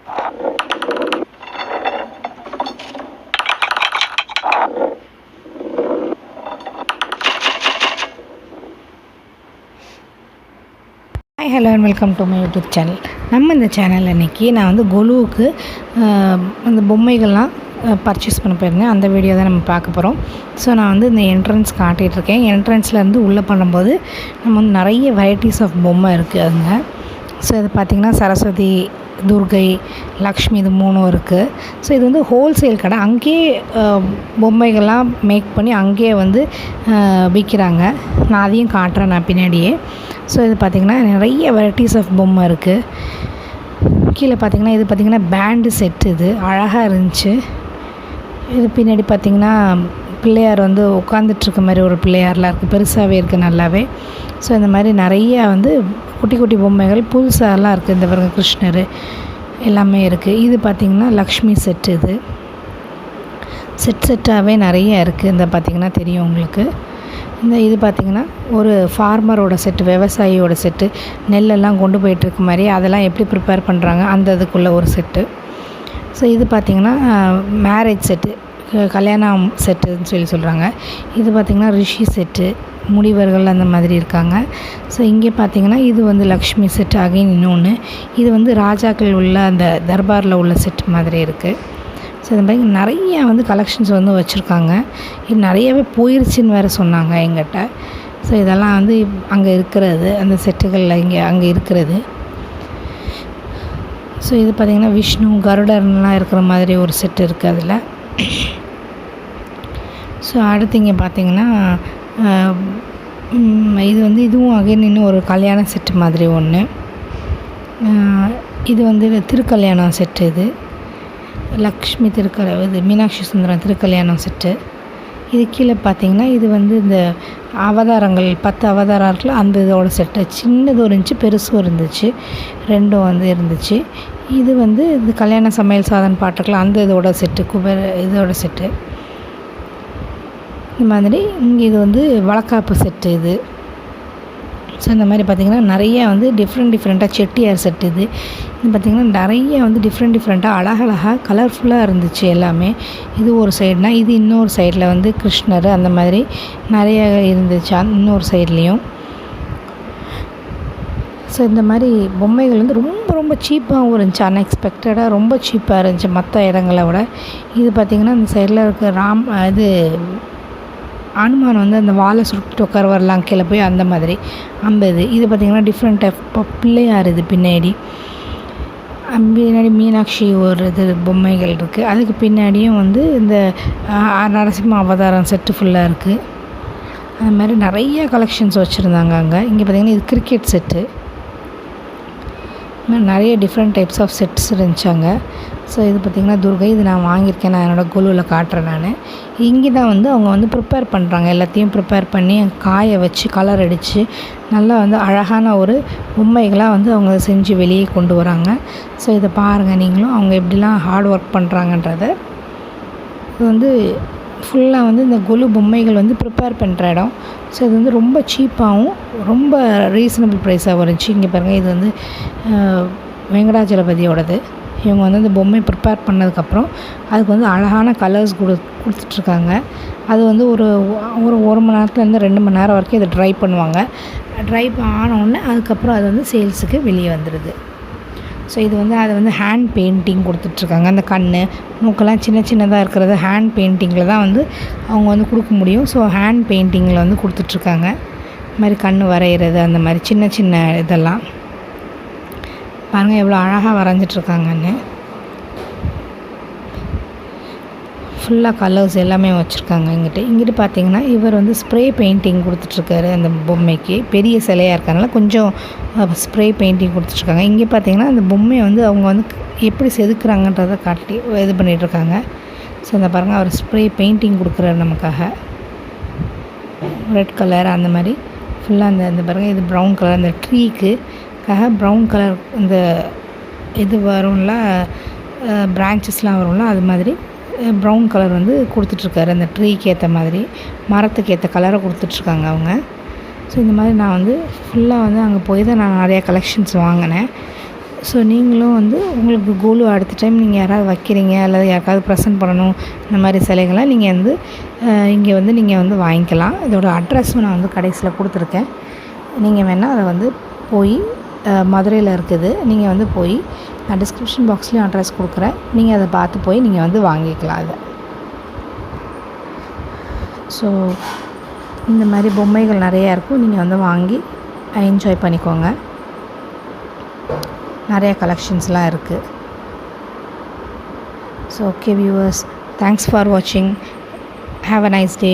Hi hello and welcome to my YouTube channel. நம்ம இந்த channel அன்றைக்கி நான் வந்து கொலுவுக்கு அந்த பொம்மைகள்லாம் பர்ச்சேஸ் பண்ண போயிருந்தேன். அந்த வீடியோ தான் நம்ம பார்க்க போகிறோம். ஸோ நான் வந்து இந்த என்ட்ரன்ஸ் காட்டிகிட்ருக்கேன். என்ட்ரன்ஸ்லேருந்து உள்ளே பண்ணும்போது நம்ம வந்து நிறைய வெரைட்டிஸ் ஆஃப் பொம்மை இருக்குது அதுங்க. ஸோ இது பார்த்திங்கன்னா சரஸ்வதி, துர்கை, லக்ஷ்மி, இது மூணும் இருக்குது. ஸோ இது வந்து ஹோல்சேல் கடை. அங்கேயே பொம்மைகள்லாம் மேக் பண்ணி அங்கேயே வந்து விற்கிறாங்க. நான் அதையும் காட்டுறேன் நான் பின்னாடியே. ஸோ இது பார்த்திங்கன்னா நிறைய வெரைட்டிஸ் ஆஃப் பொம்மை இருக்குது. கீழே பார்த்திங்கன்னா இது பார்த்திங்கன்னா பேண்டு செட்டு. இது அழகாக இருந்துச்சு. இது பின்னாடி பார்த்திங்கன்னா பிள்ளையார் வந்து உட்காந்துட்ருக்க மாதிரி ஒரு பிள்ளையார்லாம் இருக்குது. பெருசாகவே இருக்குது நல்லாவே. ஸோ இந்த மாதிரி நிறையா வந்து குட்டி குட்டி பொம்மைகள் புதுசாகலாம் இருக்குது. இந்த பாருங்க கிருஷ்ணர் எல்லாமே இருக்குது. இது பார்த்திங்கன்னா லக்ஷ்மி செட்டு. இது செட்டாகவே நிறைய இருக்குது. இந்த பார்த்திங்கன்னா தெரியும் உங்களுக்கு. இது பார்த்திங்கன்னா ஒரு ஃபார்மரோட செட்டு, விவசாயியோட செட்டு. நெல்லெல்லாம் கொண்டு போயிட்டுருக்க மாதிரி அதெல்லாம் எப்படி ப்ரிப்பேர் பண்ணுறாங்க அந்த இதுக்குள்ளே ஒரு செட்டு. ஸோ இது பார்த்திங்கன்னா மேரேஜ் செட்டு, கல்யாணம் செட்டுன்னு சொல்கிறாங்க. இது பார்த்திங்கன்னா ரிஷி செட்டு, முனிவர்கள் அந்த மாதிரி இருக்காங்க. ஸோ இங்கே பார்த்திங்கன்னா இது வந்து லக்ஷ்மி செட். அகைன் இன்னொன்று இது வந்து ராஜாக்கள் உள்ள அந்த தர்பாரில் உள்ள செட்டு மாதிரி இருக்குது. ஸோ இந்த மாதிரி நிறையா வந்து கலெக்ஷன்ஸ் வந்து வச்சுருக்காங்க. இது நிறையவே போயிடுச்சின்னு வேறு சொன்னாங்க எங்கிட்ட. ஸோ இதெல்லாம் வந்து அங்கே இருக்கிறது, அந்த செட்டுகளில் அங்கே இருக்கிறது. ஸோ இது பார்த்திங்கன்னா விஷ்ணு, கருடர்லாம் இருக்கிற மாதிரி ஒரு செட்டு இருக்குது அதில். ஸோ அடுத்து இங்கே பார்த்திங்கன்னா இது வந்து இதுவும் அகைன் இன்னும் ஒரு கல்யாண செட்டு மாதிரி ஒன்று. இது வந்து திருக்கல்யாணம் செட்டு. இது லக்ஷ்மி இது மீனாட்சி சுந்தரம் திருக்கல்யாணம் செட்டு. இது கீழே பார்த்திங்கன்னா இது வந்து இந்த அவதாரங்கள் 10 அவதாரம் இருக்குல்ல, அந்த இதோட செட்டு. சின்னதும் இருந்துச்சு, பெருசும் இருந்துச்சு, ரெண்டும் வந்து இருந்துச்சு. இது வந்து இந்த கல்யாண சமையல் சாதன பாட்டுக்கலாம் அந்த இதோட செட்டு, இதோட செட்டு. இந்த மாதிரி இங்கே இது வந்து வளக்காப்பு செட்டு. இது ஸோ இந்த மாதிரி பார்த்திங்கன்னா நிறையா வந்து டிஃப்ரெண்ட்டாக செட்டியார் செட்டு. இது பார்த்திங்கன்னா நிறைய வந்து டிஃப்ரெண்ட்டாக அழகழகாக கலர்ஃபுல்லாக இருந்துச்சு எல்லாமே. இது ஒரு சைடுனா இது இன்னொரு சைடில் வந்து கிருஷ்ணர் அந்த மாதிரி நிறைய இருந்துச்சு இன்னொரு சைட்லேயும். ஸோ இந்த மாதிரி பொம்மைகள் வந்து ரொம்ப சீப்பாகவும் இருந்துச்சு. அன்எக்ஸ்பெக்டடாக ரொம்ப சீப்பாக இருந்துச்சு மற்ற இடங்களை விட. இது பார்த்திங்கன்னா இந்த சைடில் இருக்க இது அனுமான் வந்து அந்த வாழை சுருட்டு உட்கார வரலாம் கீழே போய் அந்த மாதிரி அந்த இது பார்த்திங்கன்னா டிஃப்ரெண்ட் டைப் பிள்ளையார். இது பின்னாடி மீனாட்சி ஒரு இது பொம்மைகள் இருக்குது. அதுக்கு பின்னாடியும் வந்து இந்த நரசிம்ம அவதாரம் செட்டு ஃபுல்லாக இருக்குது. அது மாதிரி நிறைய கலெக்ஷன்ஸ் வச்சுருந்தாங்க அங்கே. இங்கே பார்த்திங்கன்னா இது கிரிக்கெட் செட்டு. நிறைய டிஃப்ரெண்ட் டைப்ஸ் ஆஃப் செட்ஸ் இருந்துச்சாங்க. ஸோ இது பார்த்திங்கன்னா துர்கை. இது நான் வாங்கியிருக்கேன், நான் என்னோடய கொலுவில் காட்டுறேன் நான். இங்கே தான் வந்து அவங்க வந்து ப்ரிப்பேர் பண்ணுறாங்க. எல்லாத்தையும் ப்ரிப்பேர் பண்ணி காய வச்சு கலர் அடித்து நல்லா வந்து அழகான ஒரு பொம்மைகளாக வந்து அவங்க செஞ்சு வெளியே கொண்டு வராங்க. ஸோ இதை பாருங்கள் நீங்களும் அவங்க எப்படிலாம் ஹார்ட் ஒர்க் பண்ணுறாங்கன்றத. இது வந்து ஃபுல்லாக வந்து இந்த கொலு பொம்மைகள் வந்து ப்ரிப்பேர் பண்ணுற இடம். ஸோ இது வந்து ரொம்ப சீப்பாகவும் ரொம்ப ரீசனபிள் ப்ரைஸாகவும் இருந்துச்சு. இங்கே பாருங்கள், இது வந்து வெங்கடாஜலபதியோடது. இவங்க வந்து அந்த பொம்மை ப்ரிப்பேர் பண்ணதுக்கப்புறம் அதுக்கு வந்து அழகான கலர்ஸ் கொடுத்துட்ருக்காங்க. அது வந்து ஒரு மணி நேரத்துலேருந்து 2 மணி நேரம் வரைக்கும் இதை ட்ரை பண்ணுவாங்க. ட்ரை ஆனவுடனே அதுக்கப்புறம் அது வந்து சேல்ஸுக்கு வெளியே வந்துடுது. ஸோ இது வந்து அதை வந்து ஹேண்ட் பெயிண்டிங் கொடுத்துட்ருக்காங்க. அந்த கண் மூக்கெல்லாம் சின்னதாக இருக்கிறது ஹேண்ட் பெயிண்டிங்கில் தான் வந்து அவங்க வந்து கொடுக்க முடியும். ஸோ ஹேண்ட் பெயிண்டிங்கில் வந்து கொடுத்துட்ருக்காங்க. இது மாதிரி கண் வரைகிறது அந்த மாதிரி சின்ன இதெல்லாம் பாருங்கள் எவ்வளோ அழகாக வரைஞ்சிட்ருக்காங்கன்னு. ஃபுல்லாக கலர்ஸ் எல்லாமே வச்சுருக்காங்க. இங்கிட்டு பார்த்திங்கன்னா இவர் வந்து ஸ்ப்ரே பெயிண்டிங் கொடுத்துட்ருக்காரு அந்த பொம்மைக்கு. பெரிய சிலையாக இருக்கனால கொஞ்சம் ஸ்ப்ரே பெயிண்டிங் கொடுத்துட்ருக்காங்க. இங்கே பார்த்திங்கன்னா அந்த பொம்மையை வந்து அவங்க வந்து எப்படி செதுக்குறாங்கன்றதை காட்டி இது பண்ணிகிட்ருக்காங்க. ஸோ அந்த பாருங்கள், அவர் ஸ்ப்ரே பெயிண்டிங் கொடுக்குறாரு நமக்காக. ரெட் கலர் அந்த மாதிரி ஃபுல்லாக அந்த பாருங்கள், இது ப்ரௌன் கலர். அந்த ட்ரீக்குக்காக ப்ரௌன் கலர் இந்த இது வரும்ல, பிரான்ச்சஸ்லாம் வரும்ல, அது மாதிரி ப்ரௌன் கலர் வந்து கொடுத்துட்ருக்காரு. அந்த ட்ரீக்கு ஏற்ற மாதிரி மரத்துக்கு ஏற்ற கலரை கொடுத்துட்ருக்காங்க அவங்க. ஸோ இந்த மாதிரி நான் வந்து ஃபுல்லாக வந்து அங்கே போய் தான் நான் நிறையா கலெக்ஷன்ஸ் வாங்கினேன். ஸோ நீங்களும் வந்து உங்களுக்கு கோலு அடுத்த டைம் நீங்கள் யாராவது வைக்கிறீங்க அல்லது யாருக்காவது ப்ரெசென்ட் பண்ணணும் இந்த மாதிரி சிலைகள்லாம் நீங்கள் வந்து இங்கே வந்து நீங்கள் வந்து வாங்கிக்கலாம். இதோட அட்ரஸும் நான் வந்து கடைசியில் கொடுத்துருக்கேன். நீங்கள் வேணால் அதை வந்து போய் மதுரையில் இருக்குது, நீங்கள் வந்து போய் நான் டிஸ்கிரிப்ஷன் பாக்ஸ்லேயும் அட்ரஸ் கொடுக்குறேன், நீங்கள் அதை பார்த்து போய் நீங்கள் வந்து வாங்கிக்கலாம் அதை. ஸோ இந்த மாதிரி பொம்மைகள் நிறையா இருக்கும், நீங்கள் வந்து வாங்கி என்ஜாய் பண்ணிக்கோங்க. நிறைய கலெக்ஷன்ஸ்லாம் இருக்குது. So okay viewers, thanks for வாட்சிங். Have a nice day.